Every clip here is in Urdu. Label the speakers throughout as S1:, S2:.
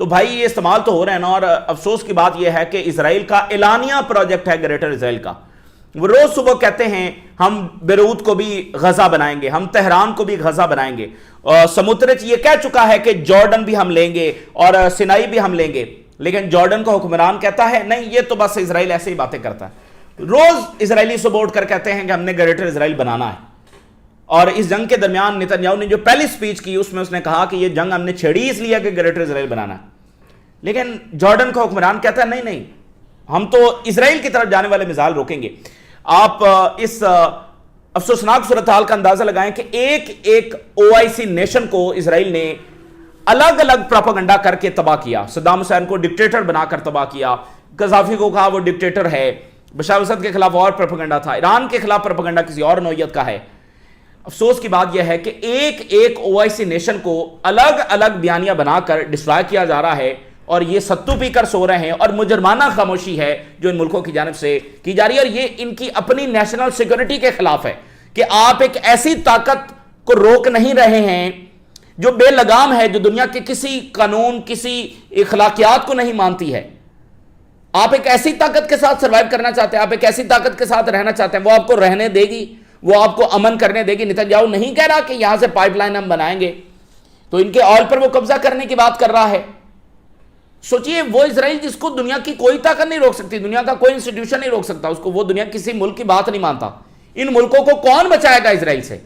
S1: تو بھائی یہ استعمال تو ہو رہا ہے نا. اور افسوس کی بات یہ ہے کہ اسرائیل کا اعلانیہ پروجیکٹ ہے گریٹر اسرائیل کا. وہ روز صبح کہتے ہیں ہم بیروت کو بھی غزہ بنائیں گے, ہم تہران کو بھی غزہ بنائیں گے. سموترچ یہ کہہ چکا ہے کہ جارڈن بھی ہم لیں گے اور سینائی بھی ہم لیں گے, لیکن جارڈن کا حکمران کہتا ہے نہیں, یہ تو بس اسرائیل ایسے ہی باتیں کرتا ہے. روز اسرائیلی صبح اٹھ کر کہتے ہیں کہ ہم نے گریٹر اسرائیل بنانا ہے. اور اس جنگ کے درمیان نتنیاہو نے جو پہلی سپیچ کی اس میں اس نے کہا کہ یہ جنگ ہم نے چھیڑی اس لیے کہ گریٹر اسرائیل بنانا ہے. لیکن جارڈن کا حکمران کہتا ہے نہیں نہیں, ہم تو اسرائیل کی طرف جانے والے میزائل روکیں گے. آپ اس افسوسناک صورتحال کا اندازہ لگائیں کہ ایک ایک OIC نیشن کو اسرائیل نے الگ الگ پروپیگنڈا کر کے تباہ کیا. صدام حسین کو ڈکٹیٹر بنا کر تباہ کیا, قذافی کو کہا وہ ڈکٹیٹر ہے, بشار الاسد کے خلاف اور پروپیگنڈا تھا, ایران کے خلاف پروپیگنڈا کسی اور نوعیت کا ہے. افسوس کی بات یہ ہے کہ ایک ایک OIC نیشن کو الگ الگ بیانیہ بنا کر ڈسٹرائے کیا جا رہا ہے, اور یہ ستو پی کر سو رہے ہیں, اور مجرمانہ خاموشی ہے جو ان ملکوں کی جانب سے کی جا رہی ہے. اور یہ ان کی اپنی نیشنل سیکورٹی کے خلاف ہے کہ آپ ایک ایسی طاقت کو روک نہیں رہے ہیں جو بے لگام ہے, جو دنیا کے کسی قانون کسی اخلاقیات کو نہیں مانتی ہے. آپ ایک ایسی طاقت کے ساتھ سروائیو کرنا چاہتے ہیں, آپ ایک ایسی طاقت کے ساتھ رہنا چاہتے ہیں, وہ آپ کو رہنے دے گی, وہ آپ کو امن کرنے دے گی. نتنیاہو نہیں کہہ رہا کہ یہاں سے پائپ لائن ہم بنائیں گے, تو ان کے آئل پر وہ قبضہ کرنے کی بات کر رہا ہے. سوچئے وہ اسرائیل جس کو دنیا کی کوئی طاقت نہیں روک سکتی, دنیا کا کوئی انسٹیٹیوشن نہیں روک سکتا اس کو, وہ دنیا کسی ملک کی بات نہیں مانتا. ان ملکوں کو کون بچائے گا اسرائیل سے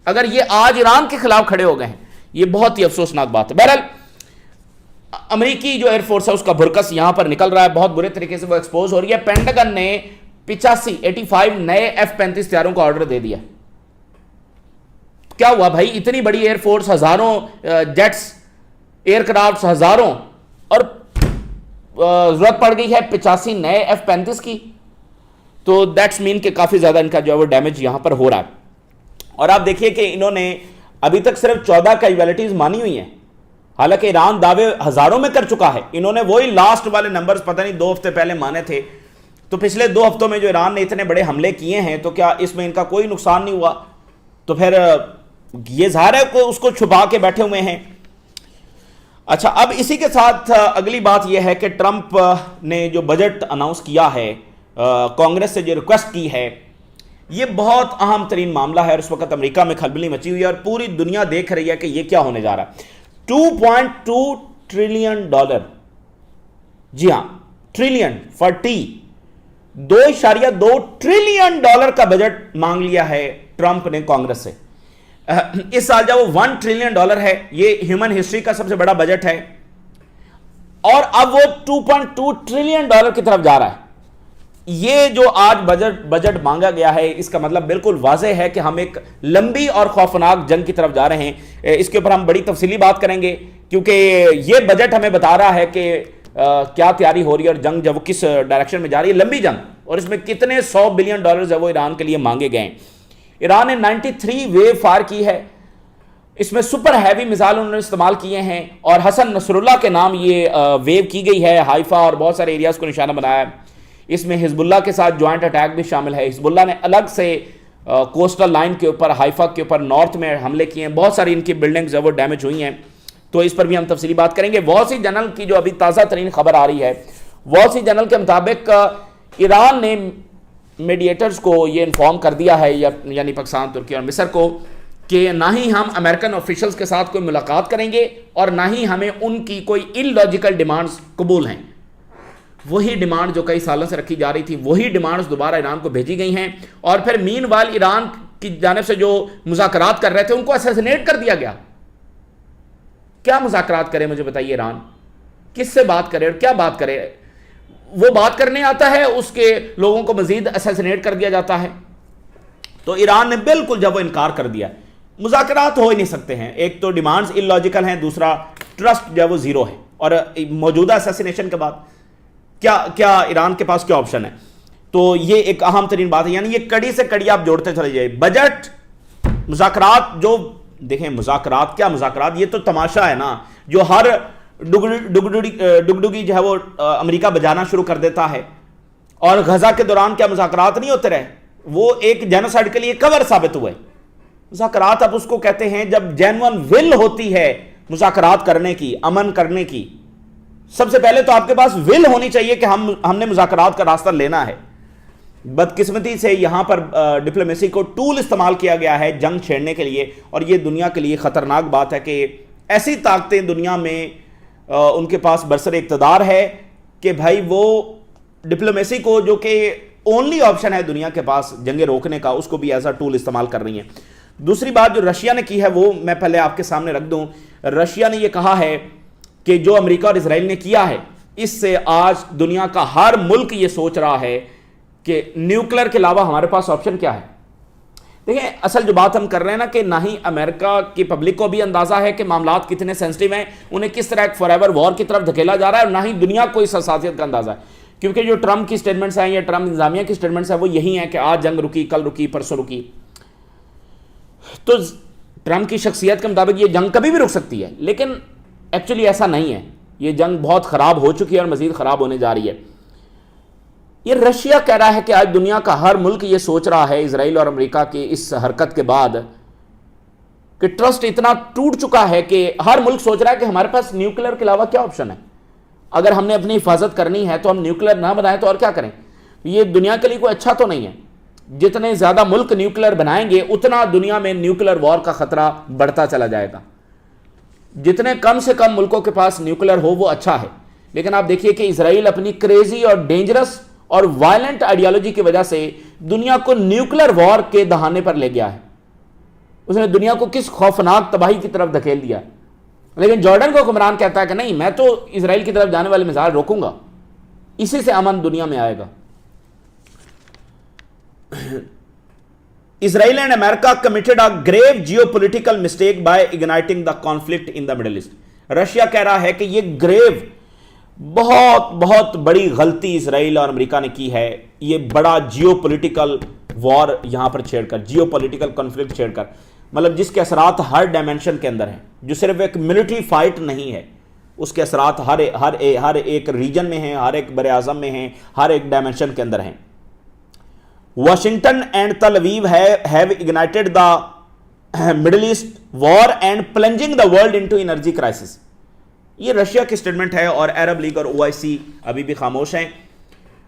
S1: اگر یہ آج ایران کے خلاف کھڑے ہو گئے ہیں؟ یہ بہت ہی افسوسناک بات ہے. بہرحال امریکی جو ایئر فورس ہے اس کا بھرکس یہاں پر نکل رہا ہے, بہت برے طریقے سے وہ ایکسپوز ہو رہی ہے. پینٹاگن نے 85 نئے F-35 طیاروں کا آرڈر دے دیا. کیا ہوا بھائی, اتنی بڑی ایئر فورس, ہزاروں جیٹس, ایئر کرافٹس ہزاروں, اور ضرورت پڑ گئی ہے 85 نئے F-35 کی. تو دیٹس مین کہ کافی زیادہ ان کا جو ہے وہ ڈیمیج یہاں پر ہو رہا ہے. اور آپ دیکھیے کہ انہوں نے ابھی تک صرف 14 کیجویلٹیز مانی ہوئی ہیں, حالانکہ ایران دعوے ہزاروں میں کر چکا ہے. انہوں نے وہی لاسٹ والے نمبرز پتہ نہیں 2 ہفتے پہلے مانے تھے. تو پچھلے 2 ہفتوں میں جو ایران نے اتنے بڑے حملے کیے ہیں, تو کیا اس میں ان کا کوئی نقصان نہیں ہوا؟ تو پھر یہ ظاہر ہے کہ اس کو چھپا کے بیٹھے ہوئے ہیں. اچھا, اب اسی کے ساتھ اگلی بات یہ ہے کہ ٹرمپ نے جو بجٹ اناؤنس کیا ہے, کانگریس سے جو ریکویسٹ کی ہے, یہ بہت اہم ترین معاملہ ہے. اور اس وقت امریکہ میں کھلبلی مچی ہوئی ہے اور پوری دنیا دیکھ رہی ہے کہ یہ کیا ہونے جا رہا ہے. $2.2 ٹریلین, جی ہاں ٹریلین فار ٹی, $2.2 ٹریلین کا بجٹ مانگ لیا ہے ٹرمپ نے کانگریس سے. اس سال جب وہ $1 ٹریلین ہے, یہ ہیومن ہسٹری کا سب سے بڑا بجٹ ہے, اور اب وہ $2.2 ٹریلین کی طرف جا رہا ہے. یہ جو آج بجٹ مانگا گیا ہے, اس کا مطلب بالکل واضح ہے کہ ہم ایک لمبی اور خوفناک جنگ کی طرف جا رہے ہیں. اس کے اوپر ہم بڑی تفصیلی بات کریں گے, کیونکہ یہ بجٹ ہمیں بتا رہا ہے کہ کیا تیاری ہو رہی ہے اور جنگ جب وہ کس ڈائریکشن میں جا رہی ہے, لمبی جنگ, اور اس میں کتنے $100 بلین ہے وہ ایران کے لیے مانگے گئے ہیں. ایران نے 93 ویو فائر کی ہے, اس میں سپر ہیوی میزائل انہوں نے استعمال کیے ہیں, اور حسن نصر اللہ کے نام یہ ویو کی گئی ہے. حائفہ اور بہت سارے ایریاز کو نشانہ بنایا ہے. اس میں حزب اللہ کے ساتھ جوائنٹ اٹیک بھی شامل ہے. حزب اللہ نے الگ سے کوسٹل لائن کے اوپر, حائفہ کے اوپر نارتھ میں حملے کیے ہیں. بہت ساری ان کی بلڈنگز وہ ڈیمیج ہوئی ہیں, تو اس پر بھی ہم تفصیلی بات کریں گے. وال اسٹریٹ جرنل کی جو ابھی تازہ ترین خبر آ رہی ہے, وال اسٹریٹ جرنل کے مطابق ایران نے میڈیٹرز کو یہ انفارم کر دیا ہے, یعنی پاکستان, ترکی اور مصر کو, کہ نہ ہی ہم امریکن آفیشلز کے ساتھ کوئی ملاقات کریں گے, اور نہ ہی ہمیں ان کی کوئی ان لاجیکل ڈیمانڈز قبول ہیں. وہی ڈیمانڈ جو کئی سالوں سے رکھی جا رہی تھی, وہی ڈیمانڈز دوبارہ ایران کو بھیجی گئی ہیں. اور پھر مین وائل ایران کی جانب سے جو مذاکرات کر رہے تھے ان کو اسیسینیٹ کر دیا گیا. کیا مذاکرات کرے مجھے بتائیے, ایران کس سے بات کرے اور کیا بات کرے؟ وہ بات کرنے آتا ہے, اس کے لوگوں کو مزید اسیسینیٹ کر دیا جاتا ہے. تو ایران نے بالکل جب وہ انکار کر دیا, مذاکرات ہو ہی نہیں سکتے ہیں. ایک تو ڈیمانڈز ان لاجیکل ہیں, دوسرا ٹرسٹ جو ہے وہ زیرو ہے. اور موجودہ اسیسینیشن کے بعد کیا ایران کے پاس کیا آپشن ہے؟ تو یہ ایک اہم ترین بات ہے. یعنی یہ کڑی سے کڑی آپ جوڑتے چلے جائیں. بجٹ, مذاکرات, جو دیکھیں مذاکرات, کیا مذاکرات, یہ تو تماشا ہے نا, جو ہر ڈگڈگی جو ہے وہ امریکہ بجانا شروع کر دیتا ہے. اور غزہ کے دوران کیا مذاکرات نہیں ہوتے رہے؟ وہ ایک جینوسائیڈ کے لیے کور ثابت ہوئے. مذاکرات اب اس کو کہتے ہیں جب جینون ول ہوتی ہے مذاکرات کرنے کی, امن کرنے کی. سب سے پہلے تو آپ کے پاس ول ہونی چاہیے کہ ہم نے مذاکرات کا راستہ لینا ہے. بدقسمتی سے یہاں پر ڈپلومیسی کو ٹول استعمال کیا گیا ہے جنگ چھیڑنے کے لیے, اور یہ دنیا کے لیے خطرناک بات ہے کہ ایسی طاقتیں دنیا میں ان کے پاس برسر اقتدار ہے کہ بھائی وہ ڈپلومیسی کو, جو کہ اونلی آپشن ہے دنیا کے پاس جنگیں روکنے کا, اس کو بھی ایز اے ٹول استعمال کر رہی ہیں. دوسری بات جو رشیا نے کی ہے وہ میں پہلے آپ کے سامنے رکھ دوں. رشیا نے یہ کہا ہے کہ جو امریکہ اور اسرائیل نے کیا ہے اس سے آج دنیا کا ہر ملک یہ سوچ رہا ہے کہ نیوکلر کے علاوہ ہمارے پاس آپشن کیا ہے. دیکھیں اصل جو بات ہم کر رہے ہیں نا کہ نہ ہی امریکہ کی پبلک کو بھی اندازہ ہے کہ معاملات کتنے سینسٹیو ہیں, انہیں کس طرح ایک فار ایور وار کی طرف دھکیلا جا رہا ہے, اور نہ ہی دنیا کو اس حساسیت کا اندازہ ہے. کیونکہ جو ٹرمپ کی سٹیٹمنٹس ہیں یا ٹرمپ انتظامیہ کی سٹیٹمنٹس ہیں وہ یہی ہیں کہ آج جنگ رکی, کل رکی, پرسوں رکی. تو ٹرمپ کی شخصیت کے مطابق یہ جنگ کبھی بھی رک سکتی ہے, لیکن ایکچولی ایسا نہیں ہے. یہ جنگ بہت خراب ہو چکی ہے اور مزید خراب ہونے جا رہی ہے. یہ رشیا کہہ رہا ہے کہ آج دنیا کا ہر ملک یہ سوچ رہا ہے اسرائیل اور امریکہ کی اس حرکت کے بعد کہ ٹرسٹ اتنا ٹوٹ چکا ہے کہ ہر ملک سوچ رہا ہے کہ ہمارے پاس نیوکلر کے علاوہ کیا آپشن ہے. اگر ہم نے اپنی حفاظت کرنی ہے تو ہم نیوکلر نہ بنائیں تو اور کیا کریں. یہ دنیا کے لیے کوئی اچھا تو نہیں ہے. جتنے زیادہ ملک نیوکلر بنائیں گے اتنا دنیا میں نیوکلر وار کا خطرہ بڑھتا چلا جائے گا. جتنے کم سے کم ملکوں کے پاس نیوکلر ہو وہ اچھا ہے. لیکن آپ دیکھیے کہ اسرائیل اپنی کریزی اور ڈینجرس اور وائلنٹ آئیڈیالوجی کی وجہ سے دنیا کو نیوکلر وار کے دہانے پر لے گیا ہے. اس نے دنیا کو کس خوفناک تباہی کی طرف دھکیل دیا. لیکن جارڈن کو حکمران کہتا ہے کہ نہیں, میں تو اسرائیل کی طرف جانے والے میزائل روکوں گا, اسی سے امن دنیا میں آئے گا. Israel and America committed a grave geopolitical mistake by igniting the conflict in the Middle East. Russia کہہ رہا ہے کہ یہ گریو بہت بڑی غلطی اسرائیل اور امریکہ نے کی ہے. یہ بڑا جیو پولیٹیکل وار یہاں پر چھیڑ کر, جیو پولیٹیکل کنفلکٹ چھیڑ کر, مطلب جس کے اثرات ہر ڈائمنشن کے اندر ہیں, جو صرف ایک ملٹری فائٹ نہیں ہے, اس کے اثرات ہر ایک ریجن میں ہیں, ہر ایک بر اعظم میں ہیں, ہر ایک ڈائمنشن کے اندر ہیں. Washington and Tel Aviv have ignited the Middle East war and plunging the world into energy crisis. یہ رشیا کی سٹیٹمنٹ ہے اور عرب لیگ اور OIC ابھی بھی خاموش ہیں.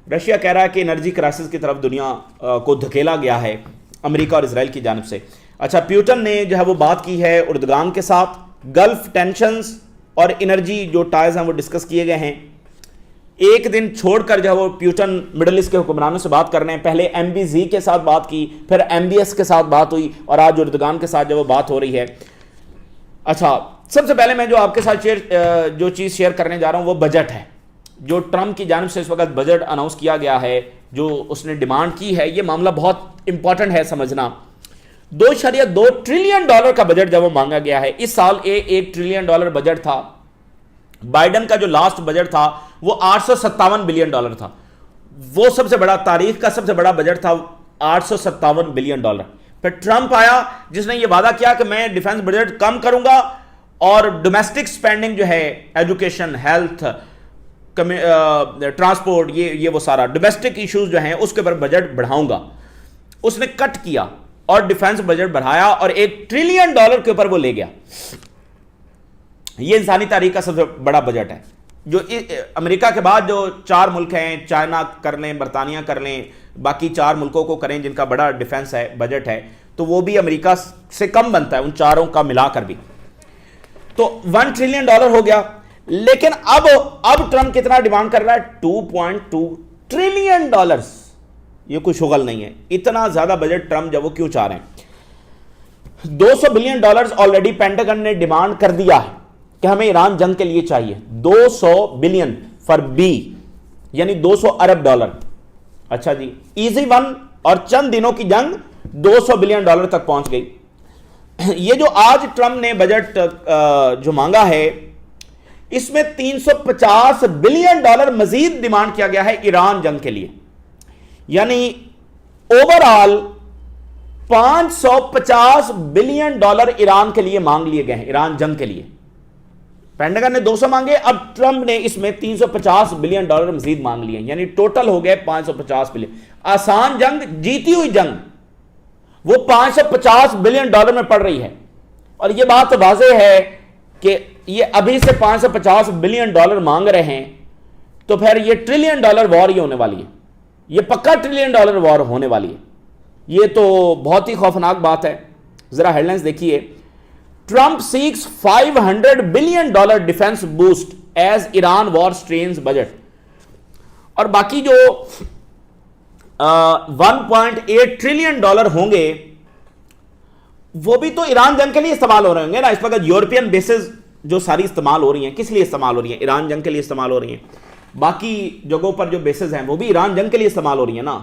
S1: رشیا کہہ رہا ہے کہ انرجی کرائسس کی طرف دنیا کو دھکیلا گیا ہے امریکہ اور اسرائیل کی جانب سے. اچھا, پیوٹن نے جو ہے وہ بات کی ہے اردگان کے ساتھ. گلف ٹینشنز اور انرجی جو ٹائز ہیں وہ ڈسکس کیے گئے ہیں. ایک دن چھوڑ کر جو ہے وہ پیوٹن مڈل ایسٹ کے حکمرانوں سے بات کر رہے ہیں. پہلے MBZ کے ساتھ بات کی, پھر MBS کے ساتھ بات ہوئی, اور آج اردگان کے ساتھ جو وہ بات ہو رہی ہے. اچھا, سب سے پہلے میں جو آپ کے ساتھ جو چیز شیئر کرنے جا رہا ہوں وہ بجٹ ہے. جو ٹرمپ کی جانب سے اس وقت بجٹ اناؤنس کیا گیا ہے, جو اس نے ڈیمانڈ کی ہے, یہ معاملہ بہت امپورٹنٹ ہے سمجھنا. $2.2 ٹریلین کا بجٹ جب وہ مانگا گیا ہے. اس سال $1 ٹریلین بجٹ تھا. بائیڈن کا جو لاسٹ بجٹ تھا وہ $857 بلین تھا. وہ سب سے بڑا, تاریخ کا سب سے بڑا بجٹ تھا, $857 بلین. پھر ٹرمپ آیا جس نے یہ وعدہ کیا کہ میں ڈیفنس بجٹ کم کروں گا اور ڈومیسٹک سپینڈنگ جو ہے, ایجوکیشن, ہیلتھ, ٹرانسپورٹ, یہ وہ سارا ڈومیسٹک ایشوز جو ہیں اس کے اوپر بجٹ بڑھاؤں گا. اس نے کٹ کیا اور ڈیفنس بجٹ بڑھایا اور $1 ٹریلین کے اوپر وہ لے گیا. یہ انسانی تاریخ کا سب سے بڑا بجٹ ہے. جو امریکہ کے بعد جو 4 ملک ہیں, چائنا کر لیں, برطانیہ کر لیں, باقی 4 ملکوں کو کریں جن کا بڑا ڈیفنس ہے, بجٹ ہے, تو وہ بھی امریکہ سے کم بنتا ہے ان چاروں کا ملا کر بھی. تو $1 ٹریلین ہو گیا. لیکن اب ٹرمپ کتنا ڈیمانڈ کر رہا ہے؟ $2.2 ٹریلین. یہ کوئی شغل نہیں ہے. اتنا زیادہ بجٹ ٹرمپ جب وہ کیوں چاہ رہے ہیں؟ $200 بلین آلریڈی پینٹاگن نے ڈیمانڈ کر دیا ہے کہ ہمیں ایران جنگ کے لیے چاہیے. 200 بلین فار بی, یعنی $200 ارب. اچھا جی, ایزی ون, اور چند دنوں کی جنگ $200 بلین تک پہنچ گئی. یہ جو آج ٹرمپ نے بجٹ جو مانگا ہے اس میں $350 بلین مزید ڈیمانڈ کیا گیا ہے ایران جنگ کے لیے. یعنی اوور آل $550 بلین ایران کے لیے مانگ لیے گئے ہیں, ایران جنگ کے لیے. پینٹاگن نے 200 مانگے, اب ٹرمپ نے اس میں $350 بلین مزید مانگ لیے, یعنی ٹوٹل ہو گئے $550 بلین. آسان جنگ, جیتی ہوئی جنگ, وہ $550 بلین میں پڑ رہی ہے. اور یہ بات واضح ہے کہ یہ ابھی سے $550 بلین مانگ رہے ہیں تو پھر یہ $1 ٹریلین وار ہی ہونے والی ہے, یہ پکا $1 ٹریلین وار ہونے والی ہے. یہ تو بہت ہی خوفناک بات ہے. ذرا ہیڈ لائنز دیکھیے. Trump seeks $500 billion defence boost as Iran war strains budget. اور باقی جو $1.8 ٹریلین ہوں گے وہ بھی تو ایران جنگ کے لیے استعمال ہو رہے ہوں گے نا. اس وقت یورپین بیسز جو ساری استعمال ہو رہی ہیں کس لیے استعمال ہو رہی ہیں؟ ایران جنگ کے لیے استعمال ہو رہی ہیں. باقی جگہوں پر جو بیسز ہیں وہ بھی ایران جنگ کے لیے استعمال ہو رہی ہیں نا.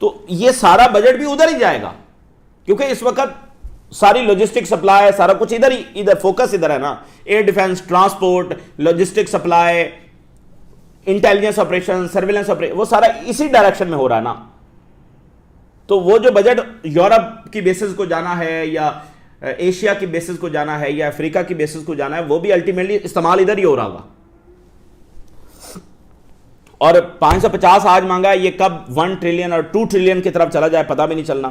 S1: تو یہ سارا بجٹ بھی ادھر ہی جائے گا کیونکہ اس وقت ساری لاجسٹک سپلائی سارا کچھ ادھر فوکس ادھر ہے نا. Air defence, transport, logistic supply, intelligence operation, surveillance operation, وہ سارا اسی ڈائریکشن میں ہو رہا ہے نا. تو وہ جو بجٹ یورپ کی بیسز کو جانا ہے یا ایشیا کی بیسز کو جانا ہے یا افریقہ کی بیسز کو جانا ہے وہ بھی الٹیمیٹلی استعمال ادھر ہی ہو رہا ہوگا. اور 550 آج مانگا ہے, یہ کب 1 ٹریلین اور 2 ٹریلین کی طرف چلا جائے پتہ بھی نہیں چلنا.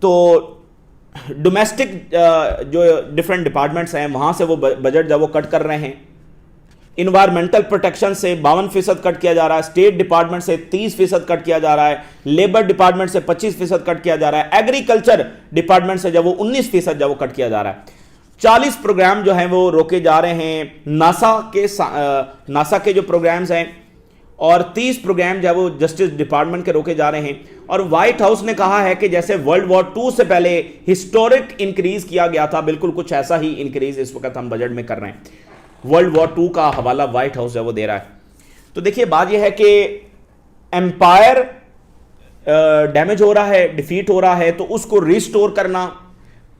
S1: تو ڈومیسٹک جو ڈیفرنٹ ڈپارٹمنٹس ہیں وہاں سے وہ بجٹ جب وہ کٹ کر رہے ہیں. انوائرمنٹل پروٹیکشن سے 52% کٹ کیا جا رہا ہے, اسٹیٹ ڈپارٹمنٹ سے 30% کٹ کیا جا رہا ہے, لیبر ڈپارٹمنٹ سے 25% کٹ کیا جا رہا ہے, ایگریکلچر ڈپارٹمنٹ سے جب وہ 19% جب وہ کٹ کیا جا رہا ہے. 40 پروگرام جو ہیں وہ روکے جا رہے ہیں ناسا کے جو پروگرامز ہیں, اور 30 پروگرام جو ہے وہ جسٹس ڈپارٹمنٹ کے روکے جا رہے ہیں. اور وائٹ ہاؤس نے کہا ہے کہ جیسے ورلڈ وار 2 سے پہلے ہسٹورک انکریز کیا گیا تھا, بالکل کچھ ایسا ہی انکریز اس وقت ہم بجٹ میں کر رہے ہیں. ورلڈ وار 2 کا حوالہ وائٹ ہاؤس ہے وہ دے رہا ہے. تو دیکھیے بات یہ ہے کہ امپائر ڈیمیج ہو رہا ہے, ڈیفیٹ ہو رہا ہے, تو اس کو ریسٹور کرنا,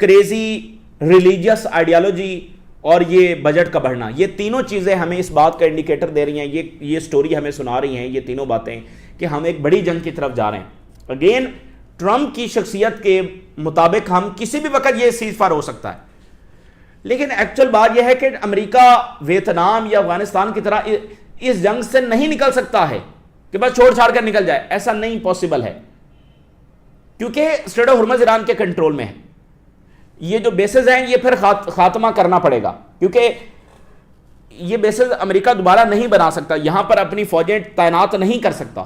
S1: کریزی ریلیجیس آئیڈیالوجی اور یہ بجٹ کا بڑھنا, یہ تینوں چیزیں ہمیں اس بات کا انڈیکیٹر دے رہی ہیں, یہ سٹوری ہمیں سنا رہی ہیں یہ تینوں باتیں کہ ہم ایک بڑی جنگ کی طرف جا رہے ہیں. اگین ٹرمپ کی شخصیت کے مطابق ہم کسی بھی وقت یہ سیز فائر ہو سکتا ہے, لیکن ایکچوئل بات یہ ہے کہ امریکہ ویتنام یا افغانستان کی طرح اس جنگ سے نہیں نکل سکتا ہے کہ بس چھوڑ چھاڑ کر نکل جائے. ایسا نہیں پاسبل ہے کیونکہ اسٹریٹ آف ہرمز ایران کے کنٹرول میں ہے. یہ جو بیسز ہیں یہ پھر خاتمہ کرنا پڑے گا کیونکہ یہ بیسز امریکہ دوبارہ نہیں بنا سکتا, یہاں پر اپنی فوجیں تعینات نہیں کر سکتا.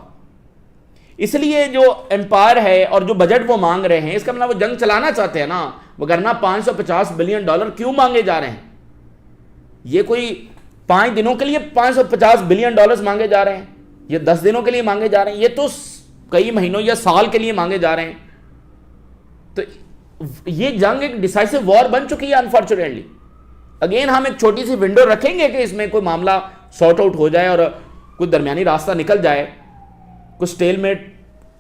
S1: اس لیے جو امپائر ہے اور جو بجٹ وہ مانگ رہے ہیں اس کا مطلب وہ جنگ چلانا چاہتے ہیں نا, وگرنہ $550 بلین کیوں مانگے جا رہے ہیں؟ یہ کوئی 5 دنوں کے لیے $550 بلین مانگے جا رہے ہیں, یہ 10 دنوں کے لیے مانگے جا رہے ہیں, یہ تو کئی مہینوں یا سال کے لیے مانگے جا رہے ہیں. تو یہ جنگ ایک ڈیسائسو وار بن چکی ہے انفارچونیٹلی. اگین ہم ایک چھوٹی سی ونڈو رکھیں گے کہ اس میں کوئی معاملہ سارٹ آؤٹ ہو جائے اور کوئی درمیانی راستہ نکل جائے, کوئی سٹیل میٹ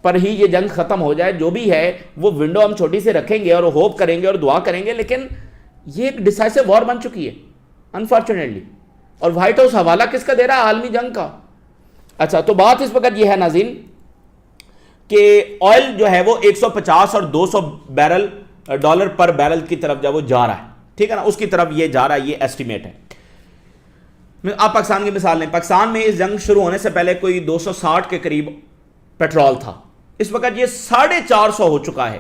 S1: پر ہی یہ جنگ ختم ہو جائے. جو بھی ہے وہ ونڈو ہم چھوٹی سی رکھیں گے اور ہوپ کریں گے اور دعا کریں گے, لیکن یہ ایک ڈیسائسو وار بن چکی ہے انفارچونیٹلی. اور وائٹ ہاؤس حوالہ کس کا دے رہا ہے؟ عالمی جنگ کا. اچھا, تو بات اس وقت یہ ہے ناظرین کہ آئل جو ہے وہ 150 اور 200 ڈالر پر بیرل کی طرف جب وہ جا رہا ہے, ٹھیک ہے نا, اس کی طرف یہ جا رہا ہے, یہ ایسٹیمیٹ ہے. آپ پاکستان کی مثال لیں, پاکستان میں اس جنگ شروع ہونے سے پہلے کوئی 260 کے قریب پیٹرول تھا, اس وقت یہ 450 ہو چکا ہے,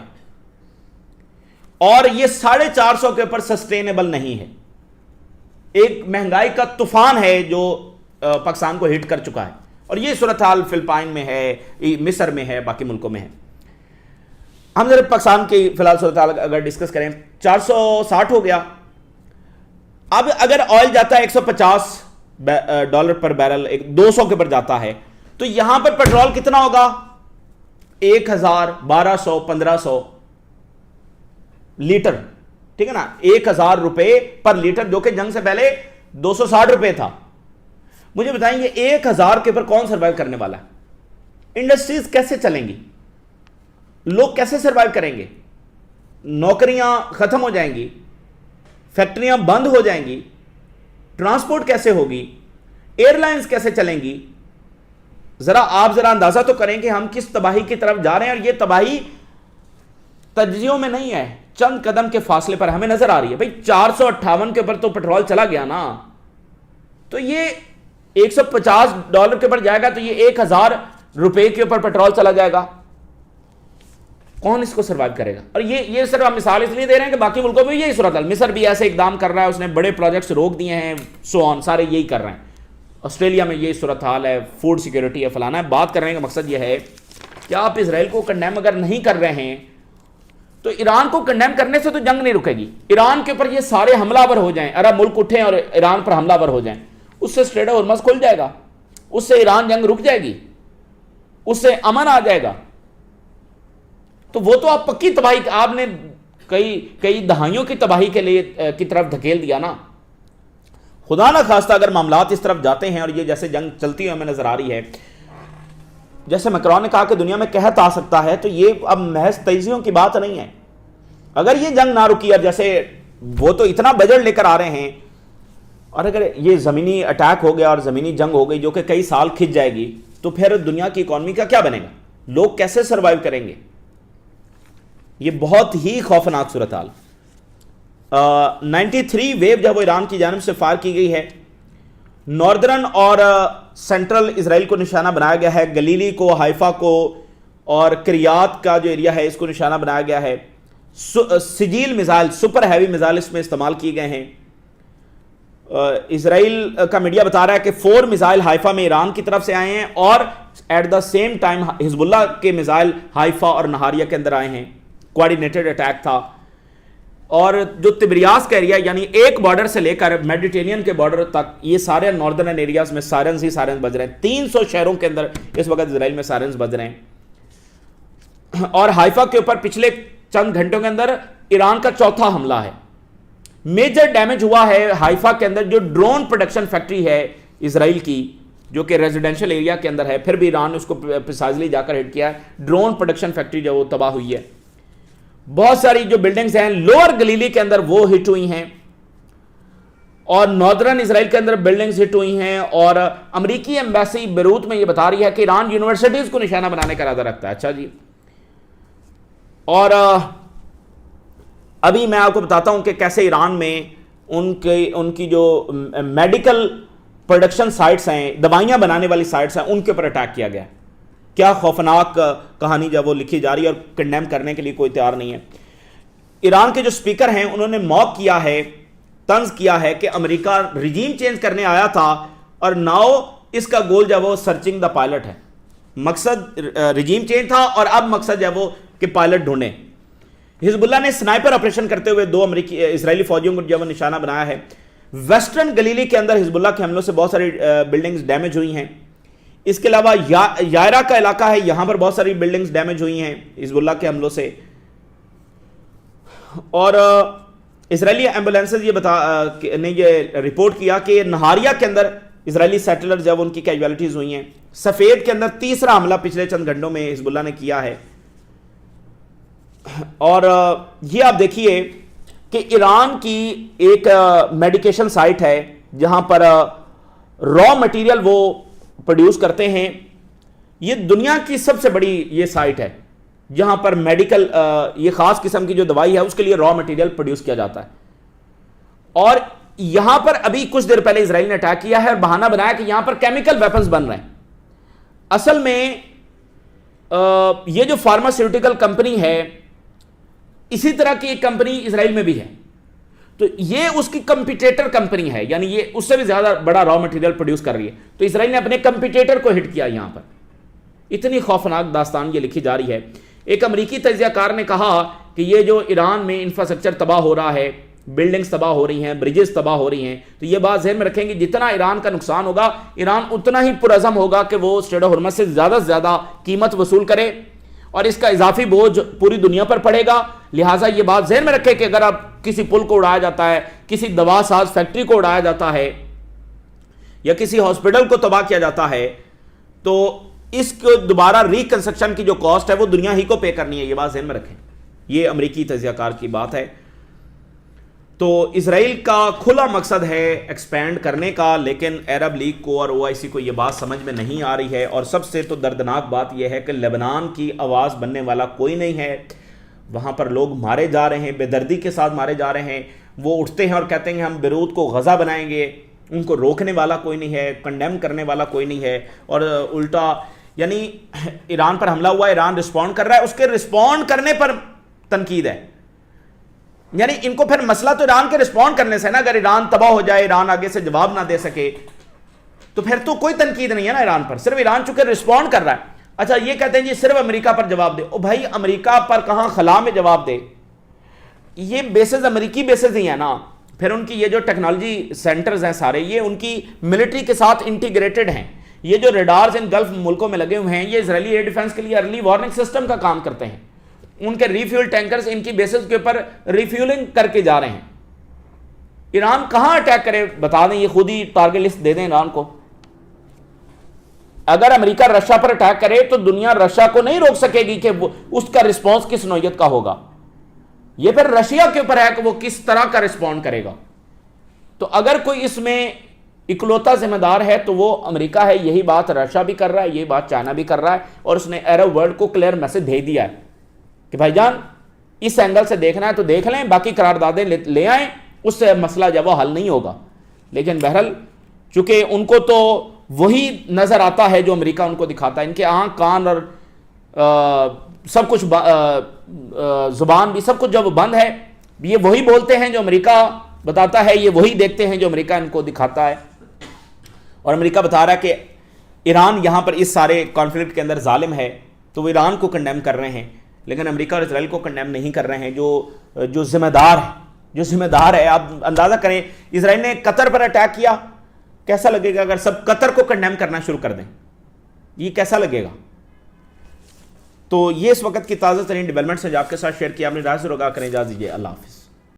S1: اور یہ 450 کے اوپر سسٹینیبل نہیں ہے. ایک مہنگائی کا طوفان ہے جو پاکستان کو ہٹ کر چکا ہے, اور یہ صورتحال فلپائن میں ہے, مصر میں ہے, باقی ملکوں میں ہے. ہم ذرا پاکستان کی فی الحال صورتحال اگر ڈسکس کریں, 460 ہو گیا. اب اگر آئل جاتا ہے $150 پر بیرل, 200 کے پر جاتا ہے, تو یہاں پر پیٹرول کتنا ہوگا؟ 1000, 1200, 1500 لیٹر, ٹھیک ہے نا, 1000 روپے پر لیٹر, جو کہ جنگ سے پہلے 260 روپے تھا. مجھے بتائیں یہ 1000 کے پر کون سروائیو کرنے والا ہے؟ انڈسٹریز کیسے چلیں گی؟ لوگ کیسے سروائیو کریں گے؟ نوکریاں ختم ہو جائیں گی, فیکٹریاں بند ہو جائیں گی, ٹرانسپورٹ کیسے ہوگی, ایئر لائنز کیسے چلیں گی؟ آپ ذرا اندازہ تو کریں کہ ہم کس تباہی کی طرف جا رہے ہیں. اور یہ تباہی تجزیوں میں نہیں ہے, چند قدم کے فاصلے پر ہمیں نظر آ رہی ہے. بھائی 458 کے اوپر تو پیٹرول چلا گیا نا, تو یہ $150 کے اوپر جائے گا, تو یہ 1000 روپے کے اوپر پیٹرول چلا جائے گا. کون اس کو سروائیو کرے گا؟ اور یہ صرف ہم مثال اس لیے دے رہے ہیں کہ باقی ملکوں میں یہی صورتحال، مصر بھی ایسے اقدام کر رہا ہے، اس نے بڑے پروجیکٹس روک دیے ہیں، سو آن، سارے یہی کر رہے ہیں، آسٹریلیا میں یہی صورتحال ہے، فوڈ سیکیورٹی ہے، فلانا ہے۔ بات کرنے کا مقصد یہ ہے کہ آپ اسرائیل کو کنڈیم اگر نہیں کر رہے ہیں تو ایران کو کنڈیم کرنے سے تو جنگ نہیں رکے گی۔ ایران کے اوپر یہ سارے حملہ آور ہو جائیں، عرب ملک اٹھیں اور ایران پر حملہ آور ہو جائیں، اس سے سٹریٹ آف ہرمز کھل جائے گا، اس سے ایران جنگ رک جائے گی، اس سے امن آ جائے گا۔ تو وہ تو آپ پکی تباہی، آپ نے کئی دہائیوں کی تباہی کے لیے کی طرف دھکیل دیا نا۔ خدا نہ خواستہ اگر معاملات اس طرف جاتے ہیں اور یہ جیسے جنگ چلتی ہوئی ہمیں نظر آ رہی ہے، جیسے میکرون نے کہا کہ دنیا میں قحط آ سکتا ہے، تو یہ اب محض تیزیوں کی بات نہیں ہے۔ اگر یہ جنگ نہ رکی، اور جیسے وہ تو اتنا بجٹ لے کر آ رہے ہیں، اور اگر یہ زمینی اٹیک ہو گیا اور زمینی جنگ ہو گئی جو کہ کئی سال کھنچ جائے گی، تو پھر دنیا کی اکانومی کا کیا بنے گا؟ لوگ کیسے سروائیو کریں گے؟ یہ بہت ہی خوفناک صورتحال۔ 93 ویو جب وہ ایران کی جانب سے فائر کی گئی ہے، ناردرن اور سینٹرل اسرائیل کو نشانہ بنایا گیا ہے، گلیلی کو، حیفا کو اور کریات کا جو ایریا ہے اس کو نشانہ بنایا گیا ہے۔ سجیل میزائل، سپر ہیوی میزائل اس میں استعمال کیے گئے ہیں۔ اسرائیل کا میڈیا بتا رہا ہے کہ 4 میزائل حیفا میں ایران کی طرف سے آئے ہیں، اور ایٹ دا سیم ٹائم حزب اللہ کے میزائل حیفا اور نہاریہ کے اندر آئے ہیں۔ کوارڈینیٹڈ اٹیک تھا۔ اور جو تبریاس کا ایریا، یعنی ایک بارڈر سے لے کر میڈیٹرینین کے بارڈر تک، یہ سارے ناردرن ایریاز میں سائرنز ہی سائرنز بج رہے ہیں۔ 300 شہروں کے اندر اس وقت اسرائیل میں سائرنز بج رہے ہیں۔ اور حیفا کے اوپر پچھلے چند گھنٹوں کے اندر ایران کا چوتھا حملہ ہے۔ میجر ڈیمیج ہوا ہے حیفا کے اندر، جو ڈرون پروڈکشن فیکٹری ہے اسرائیل کی، جو کہ ریزیڈینشل ایریا کے اندر ہے، پھر بھی ایران نے اس کو پریسائزلی جا کر ہٹ کیا ہے۔ ڈرون پروڈکشن فیکٹری جو وہ تباہ ہوئی ہے۔ بہت ساری جو بلڈنگز ہیں لوور گلیلی کے اندر وہ ہٹ ہوئی ہیں، اور ناردرن اسرائیل کے اندر بلڈنگز ہٹ ہوئی ہیں۔ اور امریکی ایمبیسی بیروت میں یہ بتا رہی ہے کہ ایران یونیورسٹیز کو نشانہ بنانے کا ارادہ رکھتا ہے۔ اچھا جی، اور ابھی میں آپ کو بتاتا ہوں کہ کیسے ایران میں ان کی جو میڈیکل پروڈکشن سائٹس ہیں، دوائیاں بنانے والی سائٹس ہیں، ان کے اوپر اٹیک کیا گیا۔ کیا خوفناک کہانی جب وہ لکھی جا رہی ہے، اور کنڈیم کرنے کے لیے کوئی تیار نہیں ہے۔ ایران کے جو سپیکر ہیں انہوں نے موک کیا ہے، طنز کیا ہے کہ امریکہ رجیم چینج کرنے آیا تھا، اور ناؤ اس کا گول جو وہ سرچنگ دا پائلٹ ہے۔ مقصد رجیم چینج تھا، اور اب مقصد جو وہ کہ پائلٹ ڈھونڈیں۔ حزب اللہ نے سنائپر آپریشن کرتے ہوئے 2 اسرائیلی فوجیوں کو جو وہ نشانہ بنایا ہے۔ ویسٹرن گلیلی کے اندر حزب اللہ کے حملوں سے بہت ساری بلڈنگز ڈیمیج ہوئی ہیں۔ اس کے علاوہ یائرا کا علاقہ ہے، یہاں پر بہت ساری بلڈنگز ڈیمیج ہوئی ہیں حزب اللہ کے حملوں سے۔ اور اسرائیلی ایمبولینسز نے یہ رپورٹ کیا کہ نہاریہ کے اندر اسرائیلی سیٹلر جب ان کی کیجویلٹیز ہوئی ہیں۔ سفید کے اندر تیسرا حملہ پچھلے چند گھنٹوں میں حزب اللہ نے کیا ہے۔ اور یہ آپ دیکھیے کہ ایران کی ایک میڈیکیشن سائٹ ہے جہاں پر را مٹیریل وہ پروڈیوس کرتے ہیں۔ یہ دنیا کی سب سے بڑی یہ سائٹ ہے جہاں پر میڈیکل یہ خاص قسم کی جو دوائی ہے اس کے لیے را مٹیریل پروڈیوس کیا جاتا ہے۔ اور یہاں پر ابھی کچھ دیر پہلے اسرائیل نے اٹیک کیا ہے اور بہانہ بنایا کہ یہاں پر کیمیکل ویپنز بن رہے ہیں۔ اصل میں یہ جو فارماسیوٹیکل کمپنی ہے، اسی طرح کی ایک کمپنی اسرائیل میں بھی ہے، تو یہ اس کی کمپیٹیٹر کمپنی ہے، یعنی یہ اس سے بھی زیادہ بڑا را مٹیریل پروڈیوس کر رہی ہے۔ تو اسرائیل نے اپنے کمپیٹیٹر کو ہٹ کیا یہاں پر۔ اتنی خوفناک داستان یہ لکھی جا رہی ہے۔ ایک امریکی تجزیہ کار نے کہا کہ یہ جو ایران میں انفراسٹرکچر تباہ ہو رہا ہے، بلڈنگز تباہ ہو رہی ہیں، بریجز تباہ ہو رہی ہیں، تو یہ بات ذہن میں رکھیں گے جتنا ایران کا نقصان ہوگا، ایران اتنا ہی پرعزم ہوگا کہ وہ اسٹریٹ آف ہرمز سے زیادہ قیمت وصول کرے، اور اس کا اضافی بوجھ پوری دنیا پر پڑے گا۔ لہٰذا یہ بات ذہن میں رکھے کہ اگر اب کسی پل کو اڑایا جاتا ہے، کسی دوا ساز فیکٹری کو اڑایا جاتا ہے، یا کسی ہاسپٹل کو تباہ کیا جاتا ہے، تو اس کو دوبارہ ریکنسٹرکشن کی جو کاسٹ ہے وہ دنیا ہی کو پے کرنی ہے۔ یہ بات ذہن میں رکھیں، یہ امریکی تجزیہ کار کی بات ہے۔ تو اسرائیل کا کھلا مقصد ہے ایکسپینڈ کرنے کا، لیکن عرب لیگ کو اور OIC کو یہ بات سمجھ میں نہیں آ رہی ہے۔ اور سب سے تو دردناک بات یہ ہے کہ لبنان کی آواز بننے والا کوئی نہیں ہے۔ وہاں پر لوگ مارے جا رہے ہیں، بے دردی کے ساتھ مارے جا رہے ہیں۔ وہ اٹھتے ہیں اور کہتے ہیں ہم بیروت کو غزہ بنائیں گے، ان کو روکنے والا کوئی نہیں ہے، کنڈیم کرنے والا کوئی نہیں ہے، اور الٹا یعنی ایران پر حملہ ہوا، ایران رسپونڈ کر رہا ہے، اس کے رسپونڈ کرنے پر تنقید ہے. یعنی ان کو پھر مسئلہ تو ایران کے رسپونڈ کرنے سے نا، اگر ایران تباہ ہو جائے، ایران آگے سے جواب نہ دے سکے تو پھر تو کوئی تنقید نہیں ہے نا ایران پر، صرف ایران چونکہ رسپونڈ کر رہا ہے. اچھا یہ کہتے ہیں جی صرف امریکہ پر جواب دے. او بھائی امریکہ پر کہاں خلا میں جواب دے؟ یہ بیسز امریکی بیسز ہی ہیں نا. پھر ان کی یہ جو ٹیکنالوجی سینٹرز ہیں سارے، یہ ان کی ملٹری کے ساتھ انٹیگریٹڈ ہیں. یہ جو ریڈارز ان گلف ملکوں میں لگے ہوئے ہیں، یہ اسرائیلی ایئر ڈیفنس کے لیے ارلی وارننگ سسٹم کا کام کرتے ہیں. ان کے ریفیول ٹینکرز ان کی بیسز کے اوپر ریفیولنگ کر کے جا رہے ہیں. ایران کہاں اٹیک کرے بتا دیں، یہ خود ہی ٹارگٹ لسٹ دے دیں ایران کو. اگر امریکہ رشیا پر اٹیک کرے تو دنیا رشیا کو نہیں روک سکے گی کہ اس کا رسپانس کس نوعیت کا ہوگا. یہ پھر رشیا کے اوپر ہے کہ وہ کس طرح کا رسپونڈ کرے گا. تو اگر کوئی اس میں اکلوتا ذمہ دار ہے تو وہ امریکہ ہے. یہی بات رشیا بھی کر رہا ہے، یہی بات چائنا بھی کر رہا ہے، اور اس نے عرب ورلڈ کو کلیئر میسج بھیج دیا ہے کہ بھائی جان اس اینگل سے دیکھنا ہے تو دیکھ لیں، باقی قراردادیں لے آئیں، اس سے مسئلہ جب وہ حل نہیں ہوگا. لیکن بہرحال چونکہ ان کو تو وہی نظر آتا ہے جو امریکہ ان کو دکھاتا ہے. ان کے آنکھ کان اور سب کچھ زبان بھی سب کچھ جب بند ہے، یہ وہی بولتے ہیں جو امریکہ بتاتا ہے، یہ وہی دیکھتے ہیں جو امریکہ ان کو دکھاتا ہے. اور امریکہ بتا رہا ہے کہ ایران یہاں پر اس سارے کانفلکٹ کے اندر ظالم ہے، تو وہ ایران کو کنڈیم کر رہے ہیں، لیکن امریکہ اور اسرائیل کو کنڈیم نہیں کر رہے ہیں جو ذمہ دار ہے. جو ذمہ دار ہے، آپ اندازہ کریں اسرائیل نے قطر پر اٹیک کیا، کیسا لگے گا اگر سب قطر کو کنڈیم کرنا شروع کر دیں؟ یہ کیسا لگے گا؟ تو یہ اس وقت کی تازہ ترین ڈیولپمنٹس ہیں جو آپ کے ساتھ شیئر کیا. اپنی رائے ضرور آگاہ کریں. اجازت دیجیے، اللہ حافظ.